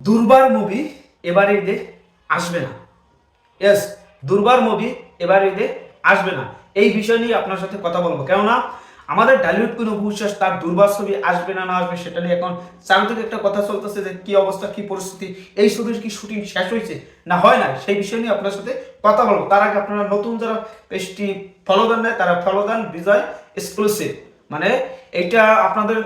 দুর্বার মুভি এবার ঈদে আসবে না। ইয়েস, দুর্বার মুভি এবার ঈদে আসবে না। এই বিষয় নিয়ে আপনার সাথে কথা বলবো, কেননা আমাদের ঢালিউড কোনো বিশ্বাস তার দুর্বার ছবি আসবে না না আসবে সেটা নিয়ে এখন চারিদিকে একটা কথা চলতেছে যে কি অবস্থা কি পরিস্থিতি, এই ছবির কি শুটিং শেষ হয়েছে না হয় না, সেই বিষয় নিয়ে আপনার সাথে কথা বলবো। তার আগে আপনারা নতুন যারা পেজটি ফলো দেন না তারা ফলো দেন বিজয় এক্সক্লুসিভ। মানে এইটা আপনাদের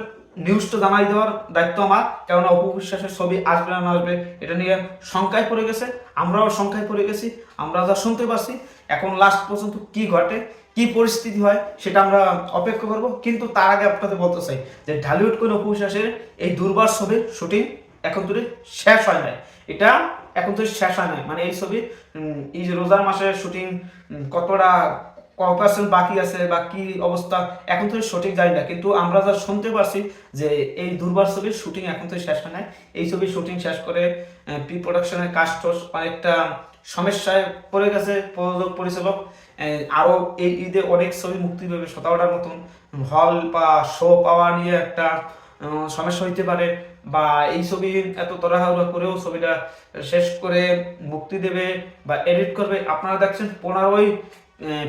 নিউজটা জানাই দেওয়ার দায়িত্ব আমার, কেননা অপু বিশ্বাসের ছবি আসবে না আসবে এটা নিয়ে শঙ্কায় পড়ে গেছে, আমরাও শঙ্কায় পড়ে গেছি। আমরা যা শুনতে পাচ্ছি এখন লাস্ট পর্যন্ত কি ঘটে কি পরিস্থিতি হয় সেটা আমরা অপেক্ষা করব। কিন্তু তার আগে আপনাদের বলতে চাই যে ঢালিউড কোন অপু বিশ্বাসের এই দুর্বার ছবির শুটিং এখন ধরে শেষ হয় নাই। এটা এখন তো শেষ হয় নাই, মানে এই ছবি এই যে রোজার মাসের শুটিং কতটা কপারেশন বাকি আছে বা কি অবস্থা এখন তো সঠিক জানি না, কিন্তু আমরা যা শুনতে পারছি যে এই দুর্বার ছবির শুটিং এখন তো শেষ হয় নাই। এই ছবির শুটিং শেষ করে প্রি প্রোডাকশনের কাজ অনেকটা সমস্যায় পড়ে গেছে প্রযোজক পরিচালক। আরও এই ঈদে অনেক ছবি মুক্তি পাবে, 17টার মতন হল বা শো পাওয়া নিয়ে একটা সমস্যা হইতে পারে, বা এই ছবি এত তড়াহুড়া করেও ছবিটা শেষ করে মুক্তি দেবে বা এডিট করবে। আপনারা দেখছেন 15ই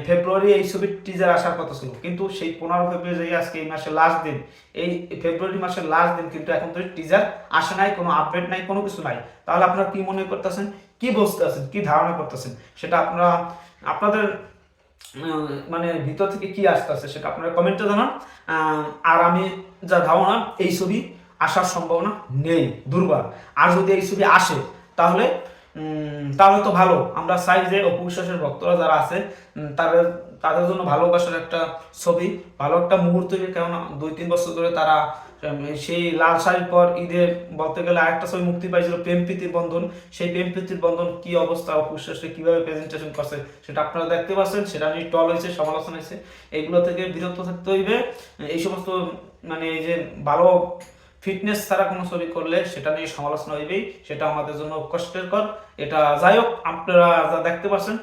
ফেব্রুয়ারি এই ছবির টিজার আসার কথা ছিল, কিন্তু সেই 15 ফেব্রুয়ারি আজকে এই মাসের লাস্ট দিন, এই ফেব্রুয়ারি মাসের লাস্ট দিন, কিন্তু এখন তো টিজার আসে নাই, কোনো আপডেট নাই, কোনো কিছু নাই। তাহলে আপনারা কি মনে করতেছেন, কি বুঝতে আছেন, কি ধারণা করতেছেন সেটা আপনারা আপনাদের মানে ভিতর থেকে কি আসতেছে সেটা আপনারা কমেন্টে জানান। আর আমি যা ধারণা এই ছবি আসার সম্ভাবনা নেই, দুর্বার। আর যদি এই ছবি আসে তাহলে তাহলে তো ভালো। আমরা চাই যে অপু বিশ্বাসের ভক্তরা যারা আছে তাদের তাদের জন্য ভালোবাসার একটা ছবি, ভালো একটা মুহূর্ত, কেননা 2-3 বছর ধরে তারা সেই লাল শাড়ির পর ঈদে বলতে গেলে আরেকটা ছবি মুক্তি পাইছিল প্রেম প্রীতির বন্ধন। সেই প্রেম প্রীতির বন্ধন কি অবস্থা, অপু বিশ্বাসকে কিভাবে প্রেজেন্টেশন করছে সেটা আপনারা দেখতে পাচ্ছেন। সেটা নিয়ে টল হয়েছে, সমালোচনা হয়েছে, এগুলো থেকে বিরত থাকতে হইবে। এই সমস্ত মানে এই যে ভালো ফিটনেস ছাড়া কোনো ছবি করলে সেটা নিয়ে সমালোচনা হইবেই, সেটা আমাদের জন্য কষ্টের কর। এটা যাই হোক, আপনারা যা দেখতে পাচ্ছেন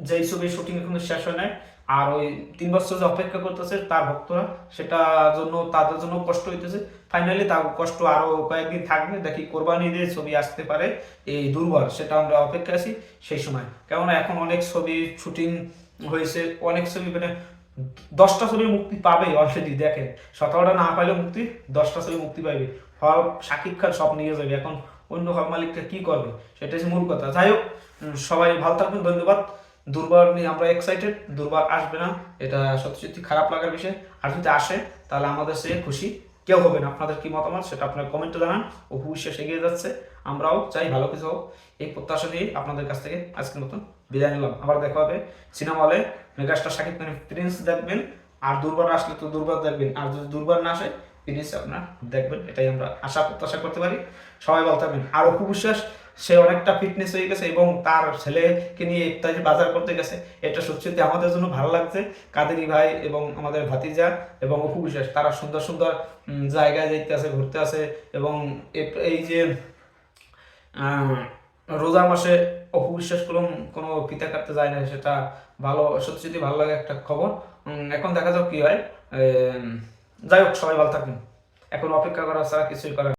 যে ছবির শুটিং এখনো শেষ হয় নাই, আর ওই 3 বছর যে অপেক্ষা করতেছে তার ভক্তরা, সেটা জন্য তাদের জন্য কষ্ট হইতেছে। ফাইনালি তার কষ্ট আরো কয়েকদিন থাকবে, দেখি কোরবানি ঈদে ছবি আসতে পারে এই দুর্বার, সেটা আমরা অপেক্ষা আছি সেই সময়। কেননা এখন অনেক ছবি শুটিং হয়েছে, অনেক ছবি মানে 10টা ছবি মুক্তি পাবে অলরেডি। দেখেন 17টা না পাইলেও মুক্তি 10টা ছবি মুক্তি পাইবে, হল শাকিব খান সব নিয়ে যাবে। এখন অন্য হল মালিকটা কি করবে সেটা হচ্ছে মূল কথা। যাই হোক, সবাই ভালো থাকবেন, ধন্যবাদ। দুর্বার নিয়ে আমরা এক্সাইটেড, দুর্বার আসবে না এটা সত্যি সত্যি খারাপ লাগার বিষয়। আর যদি আসে তাহলে আমাদের সে খুশি কেউ হবে না। আপনাদের কি মতামত সেটা আপনার কমেন্টে জানান। অপু বিশ্বাস এগিয়ে যাচ্ছে, আমরাও চাই ভালো কিছু হোক। এই প্রত্যাশা দিয়ে আপনাদের কাছ থেকে আজকের মতন বিদায় নিলাম। আবার দেখা হবে সিনেমা হলে। মেগাস্টার শাকিব খানের প্রিন্স দেখবেন, আর দুর্বার আসলে তো দুর্বার দেখবেন, আর যদি দুর্বার না আসে প্রিন্স আপনারা দেখবেন, এটাই আমরা আশা প্রত্যাশা করতে পারি। সবাই ভালো থাকবেন। আর অপু বিশ্বাস সে অনেকটা ফিটনেস হয়ে গেছে এবং তার ছেলেকে নিয়ে ইফতারি বাজার করতে গেছে, এটা সত্যি আমাদের জন্য ভালো লাগছে। কাদেরি ভাই এবং আমাদের ভাতিজা এবং অপু বিশ্বাস তারা সুন্দর সুন্দর জায়গায় যাইতে আছে, ঘুরতে আছে। এবং এই যে রোজা মাসে অপু বিশ্বাস কোনো ফিতা কাটতে যায় না, সেটা ভালো, সত্যি সত্যি ভালো লাগে একটা খবর। এখন দেখা যাক কি হয়। যাই হোক, সবাই ভালো থাকবেন। এখন অপেক্ষা করা ছাড়া কিছুই করার